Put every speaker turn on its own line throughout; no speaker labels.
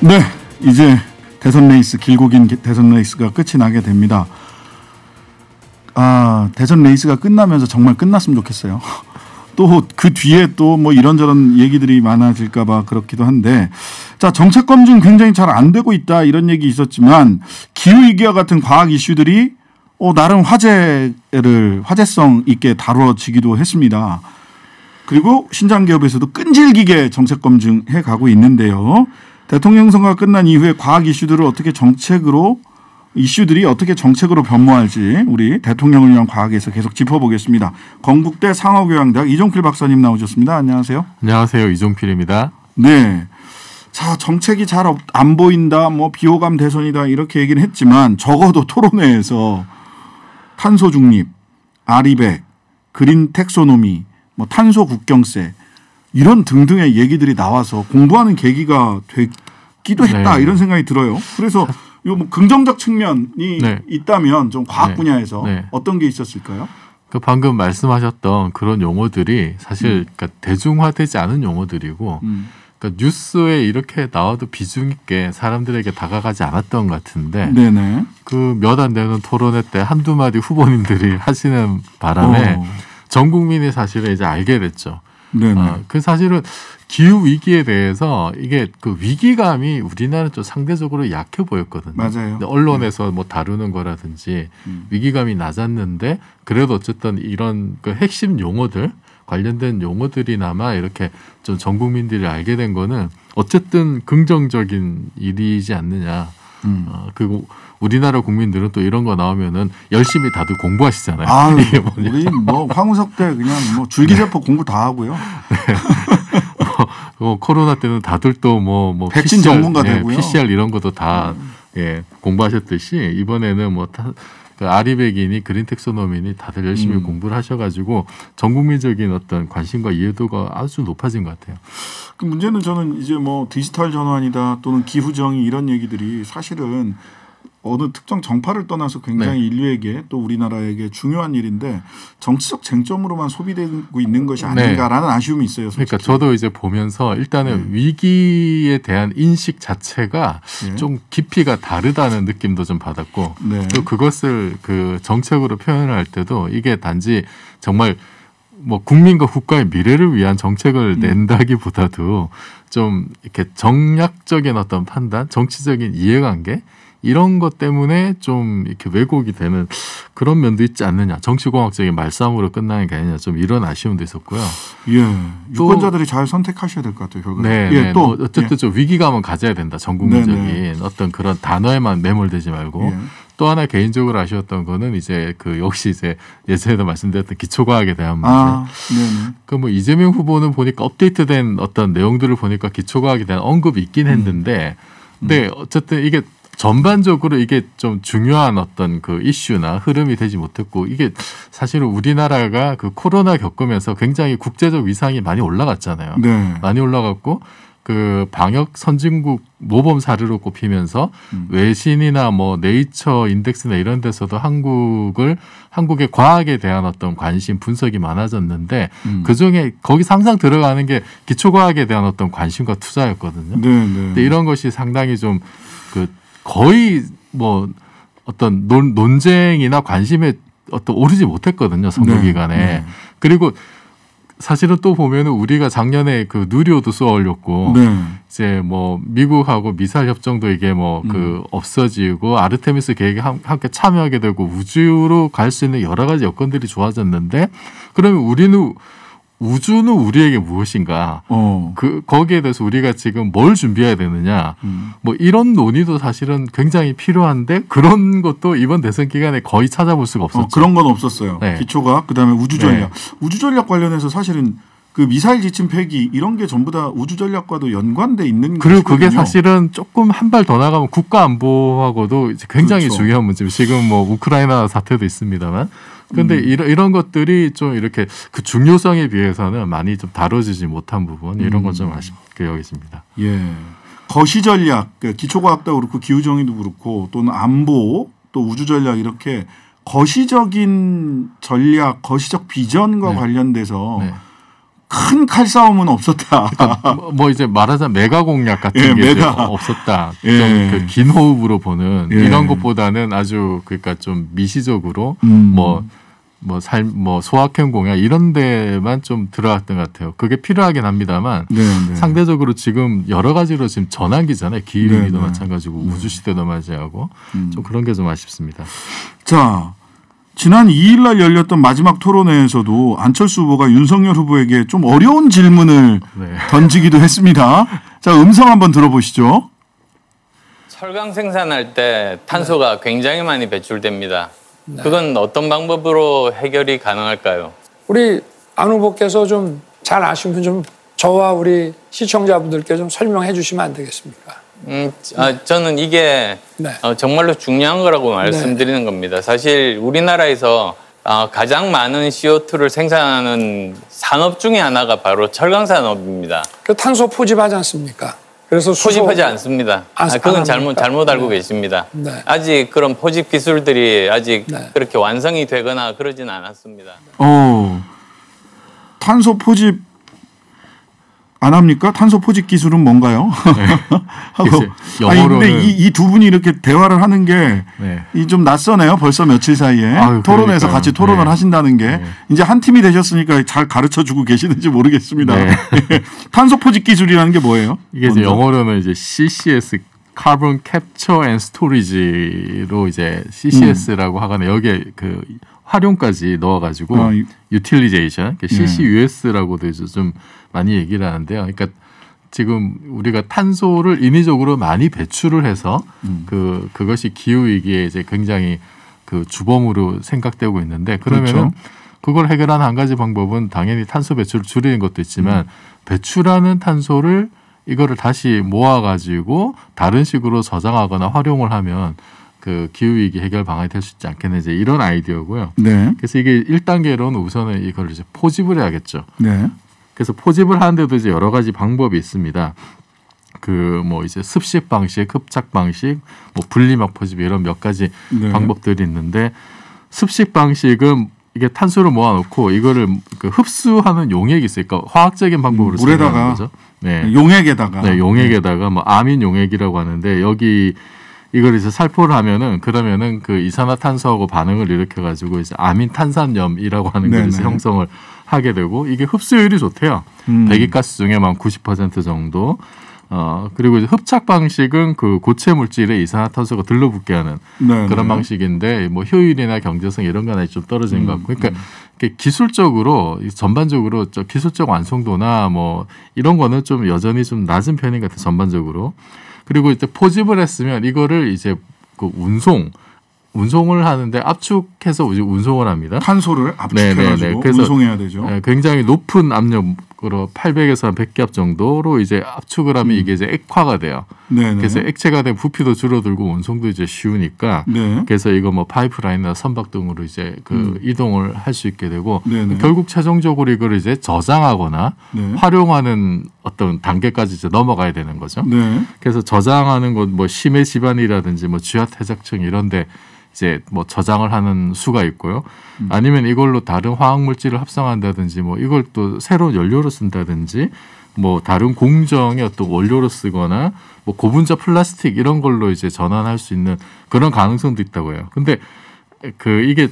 네, 이제 대선 레이스, 길고 긴 대선 레이스가 끝이 나게 됩니다. 대선 레이스가 끝나면서 정말 끝났으면 좋겠어요. 또 그 뒤에 또 뭐 이런저런 얘기들이 많아질까 봐 그렇기도 한데, 자, 정책 검증 굉장히 잘 안 되고 있다 이런 얘기 있었지만 기후위기와 같은 과학 이슈들이 나름 화제성 있게 다뤄지기도 했습니다. 그리고 신장기업에서도 끈질기게 정책 검증해 가고 있는데요. 대통령 선거가 끝난 이후에 과학 이슈들이 어떻게 정책으로 변모할지 우리 대통령을 위한 과학에서 계속 짚어보겠습니다. 건국대 상어교양대학 이종필 박사님 나오셨습니다. 안녕하세요.
안녕하세요. 이종필입니다.
네. 자, 정책이 잘 안 보인다, 뭐 비호감 대선이다 이렇게 얘기는 했지만 적어도 토론회에서 탄소 중립, 아리백, 그린 텍소노미, 뭐 탄소 국경세 이런 등등의 얘기들이 나와서 공부하는 계기가 되기도 했다. 네. 이런 생각이 들어요. 그래서 요 뭐 긍정적 측면이 네. 있다면 좀 과학 분야에서 어떤 게 있었을까요?
그 방금 말씀하셨던 그런 용어들이 사실 그러니까 대중화되지 않은 용어들이고 그러니까 뉴스에 이렇게 나와도 비중 있게 사람들에게 다가가지 않았던 것 같은데
네네.
그 몇 안 되는 토론회 때 한두 마디 후보님들이 하시는 바람에 전 국민이 사실은 이제 알게 됐죠. 그 사실은 기후 위기에 대해서 이게 그 위기감이 우리나라는 좀 상대적으로 약해 보였거든요.
맞아요.
언론에서 뭐 다루는 거라든지 위기감이 낮았는데 그래도 어쨌든 이런 그 핵심 용어들 관련된 용어들이나마 이렇게 좀 전 국민들이 알게 된 거는 어쨌든 긍정적인 일이지 않느냐. 그리고 우리나라 국민들은 또 이런 거 나오면은 열심히 다들 공부하시잖아요.
우리 뭐 황우석 때 그냥 뭐 줄기세포 공부 다 하고요.
코로나 때는 다들 또 뭐
백신
PCR,
전문가 되고요.
PCR 이런 것도 다 공부하셨듯이 이번에는 뭐 그 아리백이니 그린 텍소노미니 다들 열심히 공부를 하셔가지고 전 국민적인 어떤 관심과 이해도가 아주 높아진 것 같아요.
그 문제는 저는 이제 뭐 디지털 전환이다 또는 기후 정의 이런 얘기들이 사실은 어느 특정 정파를 떠나서 굉장히 인류에게 또 우리나라에게 중요한 일인데 정치적 쟁점으로만 소비되고 있는 것이 아닌가라는 아쉬움이 있어요. 솔직히.
그러니까 저도 이제 보면서 일단은 위기에 대한 인식 자체가 좀 깊이가 다르다는 느낌도 좀 받았고 또 그것을 그 정책으로 표현을 할 때도 이게 단지 정말 뭐 국민과 국가의 미래를 위한 정책을 낸다기보다도 좀 이렇게 정략적인 어떤 판단, 정치적인 이해관계 이런 것 때문에 좀 이렇게 왜곡이 되는 그런 면도 있지 않느냐. 정치공학적인 말싸움으로 끝나는 게 아니냐. 좀 이런 아쉬움도 있었고요.
유권자들이 잘 선택하셔야 될 것 같아요. 결국은.
또 어쨌든 좀 위기감은 가져야 된다. 전 국민적인 어떤 그런 단어에만 매몰되지 말고. 또 하나 개인적으로 아쉬웠던 거는 이제 그 역시 이제 예전에도 말씀드렸던 기초과학에 대한 문제. 그 뭐 이재명 후보는 보니까 업데이트된 어떤 내용들을 보니까 기초과학에 대한 언급이 있긴 했는데, 근데 어쨌든 이게 전반적으로 이게 좀 중요한 어떤 그 이슈나 흐름이 되지 못했고 이게 사실은 우리나라가 그 코로나 겪으면서 굉장히 국제적 위상이 많이 올라갔잖아요. 많이 올라갔고 그 방역 선진국 모범 사례로 꼽히면서 외신이나 뭐 네이처 인덱스나 이런 데서도 한국의 과학에 대한 어떤 관심 분석이 많아졌는데 그중에 거기 항상 들어가는 게 기초과학에 대한 어떤 관심과 투자였거든요. 근데 이런 것이 상당히 좀 그 거의 뭐 어떤 논쟁이나 관심에 어떤 오르지 못했거든요. 선거 기간에. 그리고 사실은 또 보면은 우리가 작년에 그 누리호도 쏘아 올렸고 이제 뭐 미국하고 미사일 협정도 이게 뭐 그 없어지고 아르테미스 계획에 함께 참여하게 되고 우주로 갈 수 있는 여러 가지 여건들이 좋아졌는데 그러면 우주는 우리에게 무엇인가? 거기에 대해서 우리가 지금 뭘 준비해야 되느냐? 뭐 이런 논의도 사실은 굉장히 필요한데 그런 것도 이번 대선 기간에 거의 찾아볼 수가 없었죠.
그런 건 없었어요. 기초과학 그다음에 우주전략. 우주전략 관련해서 사실은 그 미사일 지침 폐기 이런 게 전부 다 우주전략과도 연관돼 있는
그리고 그게 사실은 조금 한 발 더 나가면 국가 안보하고도 굉장히 중요한 문제입니다. 지금 뭐 우크라이나 사태도 있습니다만. 그런데 이런 것들이 좀 이렇게 그 중요성에 비해서는 많이 좀 다뤄지지 못한 부분 이런 건 좀 아쉽게 여기십니다.
거시전략, 기초과학도 그렇고 기후정의도 그렇고 또는 안보 또 우주전략 이렇게 거시적인 전략, 거시적 비전과 관련돼서 큰 칼싸움은 없었다.
그러니까 뭐 이제 말하자면 메가 공약 같은
예,
게
메가.
이제 없었다.
예.
좀 그 긴 호흡으로 보는
예.
이런 것보다는 아주 그러니까 좀 미시적으로 뭐 소확행 공약 이런 데만 좀 들어갔던 것 같아요. 그게 필요하긴 합니다만
네, 네.
상대적으로 지금 여러 가지로 지금 전환기잖아요. 기후위기도
네, 네.
마찬가지고 우주시대도 맞이하고 좀 그런 게 좀 아쉽습니다.
자, 지난 2일 날 열렸던 마지막 토론회에서도 안철수 후보가 윤석열 후보에게 좀 어려운 질문을
네.
던지기도 했습니다. 자, 음성 한번 들어보시죠.
철강 생산할 때 탄소가 굉장히 많이 배출됩니다. 그건 어떤 방법으로 해결이 가능할까요?
우리 안 후보께서 좀 잘 아시면 좀 저와 우리 시청자분들께 좀 설명해 주시면 안 되겠습니까?
저는 이게
네.
정말로 중요한 거라고 말씀드리는 겁니다. 사실 우리나라에서 가장 많은 CO2를 생산하는 산업 중에 하나가 바로 철강 산업입니다.
그 탄소 포집하지 않습니까? 그래서
포집하지 않습니다. 그건 잘못 알고
네.
계십니다.
네.
아직 그런 포집 기술들이 아직
네.
그렇게 완성이 되거나 그러진 않았습니다.
탄소 포집 안 합니까? 탄소 포집 기술은 뭔가요? 하고 아니 근데 이 두 분이 이렇게 대화를 하는 게 좀 낯서네요. 벌써 며칠 사이에 토론에서
그러니까요.
같이 토론을 하신다는 게 이제 한 팀이 되셨으니까 잘 가르쳐주고 계시는지 모르겠습니다. 탄소 포집 기술이라는 게 뭐예요?
이게 이제 영어로는 이제 CCS Carbon Capture and Storage로 이제 CCS라고 하거나 여기에 그 활용까지 넣어가지고 Utilization, CCUS라고도 이제 좀 많이 얘기를 하는데요. 그러니까 지금 우리가 탄소를 인위적으로 많이 배출을 해서 그것이 기후 위기에 이제 굉장히 그 주범으로 생각되고 있는데 그러면은
그렇죠.
그걸 해결하는 한 가지 방법은 당연히 탄소 배출을 줄이는 것도 있지만 배출하는 탄소를 이거를 다시 모아가지고 다른 식으로 저장하거나 활용을 하면 그 기후위기 해결 방안이 될 수 있지 않겠냐 이제 이런 아이디어고요.
네.
그래서 이게 1단계로는 우선은 이걸 이제 포집을 해야겠죠.
네.
그래서 포집을 하는데도 이제 여러 가지 방법이 있습니다. 그 뭐 이제 습식 방식, 흡착 방식, 뭐 분리막 포집 이런 몇 가지 방법들이 있는데 습식 방식은 이게 탄소를 모아놓고 이거를 그 흡수하는 용액이 있으니까 화학적인 방법으로
물에다가
거죠. 네.
용액에다가
용액에다가 뭐 아민 용액이라고 하는데 여기 이걸 이제 살포를 하면은 그러면은 그 이산화탄소하고 반응을 일으켜 가지고 이제 아민 탄산염이라고 하는 걸 이제 형성을 하게 되고 이게 흡수율이 좋대요. 배기가스 중에만 90% 정도. 그리고 이제 흡착 방식은 그 고체 물질에 이산화탄소가 들러붙게 하는 그런 방식인데 뭐 효율이나 경제성 이런 거는 좀 떨어지는 것 같고 그러니까 기술적으로 전반적으로 기술적 완성도나 뭐 이런 거는 좀 여전히 좀 낮은 편인 것 같아요. 전반적으로. 그리고 이제 포집을 했으면 이거를 이제 그 운송을 하는데 압축해서 이제 운송을 합니다.
탄소를 압축해가지고 운송해야 되죠.
굉장히 높은 압력으로 800에서 한 100기압 정도로 이제 압축을 하면 이게 이제 액화가 돼요. 그래서 액체가 되면 부피도 줄어들고 운송도 이제 쉬우니까 그래서 이거 뭐 파이프라인이나 선박 등으로 이제 그 이동을 할 수 있게 되고 결국 최종적으로 이걸 이제 저장하거나 활용하는 어떤 단계까지 이제 넘어가야 되는 거죠. 그래서 저장하는 것 뭐 심해 지반이라든지 뭐 쥐압 해적층 이런데 이제 뭐 저장을 하는 수가 있고요. 아니면 이걸로 다른 화학 물질을 합성한다든지 뭐 이걸 또 새로운 연료로 쓴다든지 뭐 다른 공정의 어떤 원료로 쓰거나 뭐 고분자 플라스틱 이런 걸로 이제 전환할 수 있는 그런 가능성도 있다고 해요. 근데 이게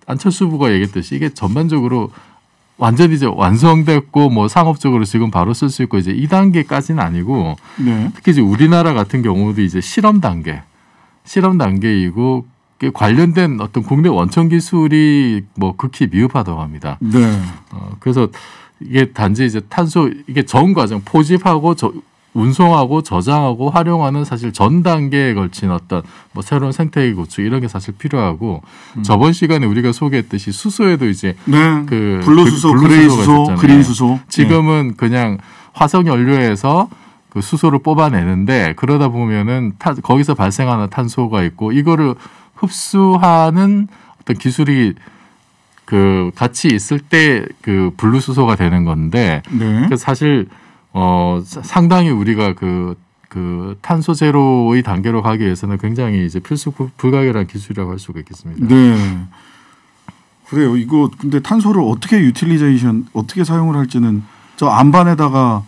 안철수 후보가 얘기했듯이 이게 전반적으로 완전히 이제 완성됐고 뭐 상업적으로 지금 바로 쓸 수 있고 이제 2단계까지는 아니고 특히 이제 우리나라 같은 경우도 이제 실험 단계이고 관련된 어떤 국내 원천 기술이 뭐 극히 미흡하다고 합니다. 그래서 이게 단지 이제 탄소 이게 전 과정 포집하고 운송하고 저장하고 활용하는 사실 전 단계에 걸친 어떤 뭐 새로운 생태계 구축 이런 게 사실 필요하고 저번 시간에 우리가 소개했듯이 수소에도 이제 그
블루수소, 그레이수소, 그린수소
지금은 그냥 화석 연료에서 그 수소를 뽑아내는데 그러다 보면은 거기서 발생하는 탄소가 있고 이거를 흡수하는 어떤 기술이 그 같이 있을 때 그 분류수소가 되는 건데 그래서 사실 상당히 우리가 그 탄소 제로의 단계로 가기 위해서는 굉장히 이제 필수 불가결한 기술이라고 할 수가 있겠습니다.
그래요. 이거 근데 탄소를 어떻게 유틸리제이션 어떻게 사용을 할지는 저 안반에다가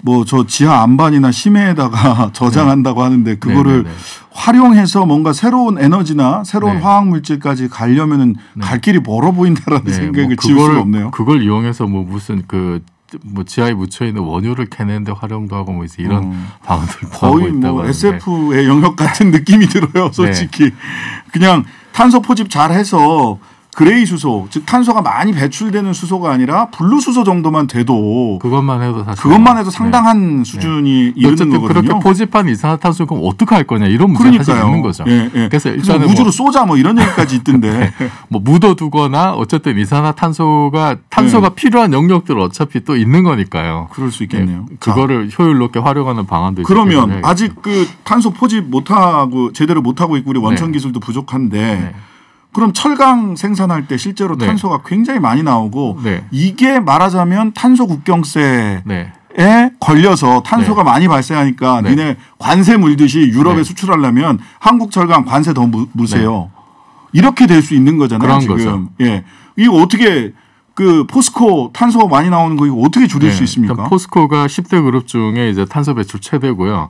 뭐 저 지하 안반이나 심해에다가 저장한다고 하는데 그거를 활용해서 뭔가 새로운 에너지나 새로운 화학 물질까지 가려면은 갈 길이 멀어 보인다라는 생각을 지울 수가 없네요.
그걸 이용해서 뭐 무슨 뭐 지하에 묻혀 있는 원유를 캐내는데 활용도 하고 뭐 이런 방안들
거의 뭐 SF의 영역 같은 느낌이 들어요. 솔직히 그냥 탄소 포집 잘해서 그레이 수소, 즉 탄소가 많이 배출되는 수소가 아니라 블루 수소 정도만 돼도
그것만 해도 사실
상당한 수준이 이르는 거거든요.
그렇게 포집한 이산화탄소 그럼 어떻게 할 거냐 이런 문제가 사실 있는 거죠.
그래서 일단은 우주로 쏘자 뭐 이런 얘기까지 있던데.
뭐 묻어두거나 어쨌든 이산화탄소가 필요한 영역들 어차피 또 있는 거니까요.
그럴 수 있겠네요.
그거를 효율 높게 활용하는 방안도
그러면 아직 그 탄소 포집 못하고 제대로 못하고 있고 우리 원천 기술도 부족한데. 그럼 철강 생산할 때 실제로 탄소가 굉장히 많이 나오고 이게 말하자면 탄소 국경세에 걸려서 탄소가 많이 발생하니까 니네 관세 물듯이 유럽에 수출하려면 한국 철강 관세 더 무세요. 이렇게 될 수 있는 거잖아요.
그런
지금.
거죠.
예. 이거 어떻게 그 포스코 탄소 많이 나오는 거 이거 어떻게 줄일 수 있습니까?
포스코가 10대 그룹 중에 이제 탄소 배출 최대고요.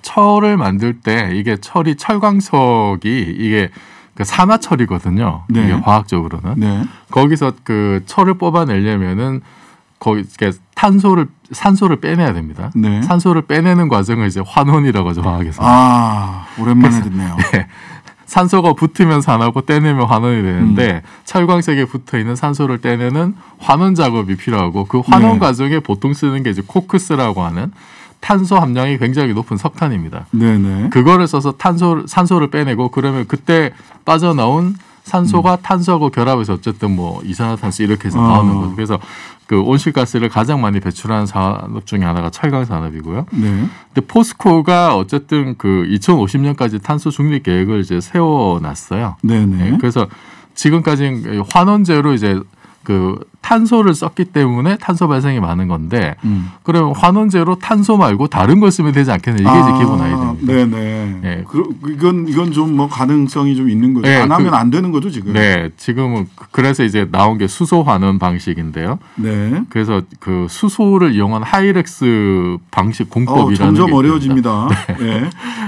철을 만들 때 이게 철이 철광석이 이게 그 산화철이거든요. 이게 화학적으로는. 거기서 그 철을 뽑아내려면은 거기 산소를 빼내야 됩니다. 산소를 빼내는 과정을 이제 환원이라고 하죠, 화학에서.
아, 오랜만에 듣네요.
산소가 붙으면 산화고 떼내면 환원이 되는데 철광석에 붙어 있는 산소를 떼내는 환원 작업이 필요하고 그 환원 과정에 보통 쓰는 게 이제 코크스라고 하는 탄소 함량이 굉장히 높은 석탄입니다. 그거를 써서 산소를 빼내고 그러면 그때 빠져나온 산소가 탄소하고 결합해서 어쨌든 뭐 이산화탄소 이렇게 해서 나오는 거죠. 그래서 그 온실가스를 가장 많이 배출하는 산업 중에 하나가 철강 산업이고요. 근데 포스코가 어쨌든 그 2050년까지 탄소 중립 계획을 이제 세워놨어요. 그래서 지금까지 환원제로 이제 그 탄소를 썼기 때문에 탄소 발생이 많은 건데 그러면 환원제로 탄소 말고 다른 걸 쓰면 되지 않겠냐 이게 이제 기본 아이디어입니다.
이건 좀 뭐 가능성이 좀 있는 거죠. 안 하면 안 되는 거죠 지금.
지금은 그래서 이제 나온 게 수소 환원 방식인데요. 그래서 그 수소를 이용한 하이렉스 방식 공법이라는
점점 어려워집니다.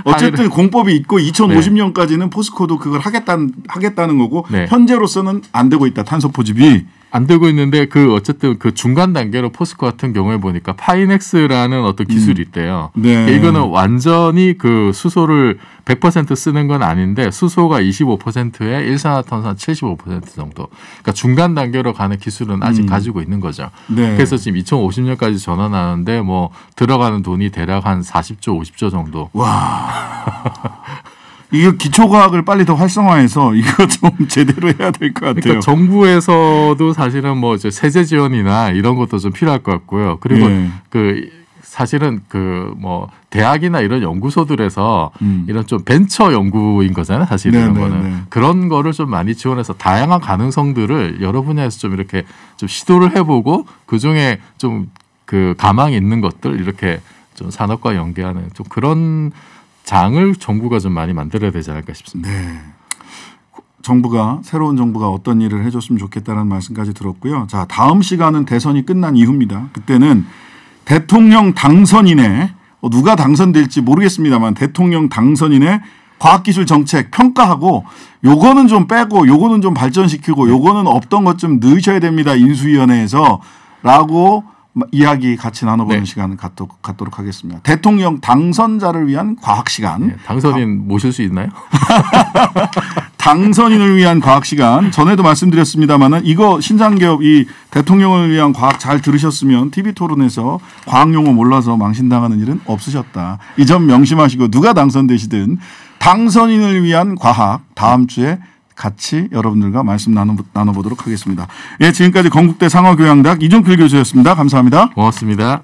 어쨌든 공법이 있고 2050년까지는 포스코도 그걸 하겠다는 거고 현재로서는 안 되고 있다. 탄소 포집이.
안 되고 있는데 그 어쨌든 그 중간 단계로 포스코 같은 경우에 보니까 파이넥스라는 어떤 기술이 있대요. 이거는 완전히 그 수소를 100% 쓰는 건 아닌데 수소가 25%에 일산화탄소 75% 정도. 그러니까 중간 단계로 가는 기술은 아직 가지고 있는 거죠. 그래서 지금 2050년까지 전환하는데 뭐 들어가는 돈이 대략 한 40조, 50조 정도.
와. 이거 기초과학을 빨리 더 활성화해서 이거 좀 제대로 해야 될 것 같아요.
그러니까 정부에서도 사실은 뭐 이제 세제 지원이나 이런 것도 좀 필요할 것 같고요. 그리고 그 사실은 그 뭐 대학이나 이런 연구소들에서 이런 좀 벤처 연구인 거잖아요. 사실 이런 거는 그런 거를 좀 많이 지원해서 다양한 가능성들을 여러 분야에서 좀 이렇게 좀 시도를 해보고 그 중에 좀 그 가망이 있는 것들 이렇게 좀 산업과 연계하는 좀 그런 장을 정부가 좀 많이 만들어야 되지 않을까 싶습니다.
새로운 정부가 어떤 일을 해줬으면 좋겠다는 말씀까지 들었고요. 자, 다음 시간은 대선이 끝난 이후입니다. 그때는 대통령 당선인의 누가 당선될지 모르겠습니다만 대통령 당선인의 과학기술 정책 평가하고 요거는 좀 빼고 요거는 좀 발전시키고 요거는 없던 것 좀 넣으셔야 됩니다. 인수위원회에서 라고 이야기 같이 나눠보는 시간을 갖도록 하겠습니다. 대통령 당선자를 위한 과학 시간.
당선인 모실 수 있나요?
당선인을 위한 과학 시간. 전에도 말씀드렸습니다만은 이거 신장기업 이 대통령을 위한 과학 잘 들으셨으면 TV 토론에서 과학 용어 몰라서 망신당하는 일은 없으셨다. 이 점 명심하시고 누가 당선되시든 당선인을 위한 과학 다음 주에 같이 여러분들과 말씀 나눠보도록 하겠습니다. 지금까지 건국대 상어교양대학 이종필 교수였습니다. 감사합니다.
고맙습니다.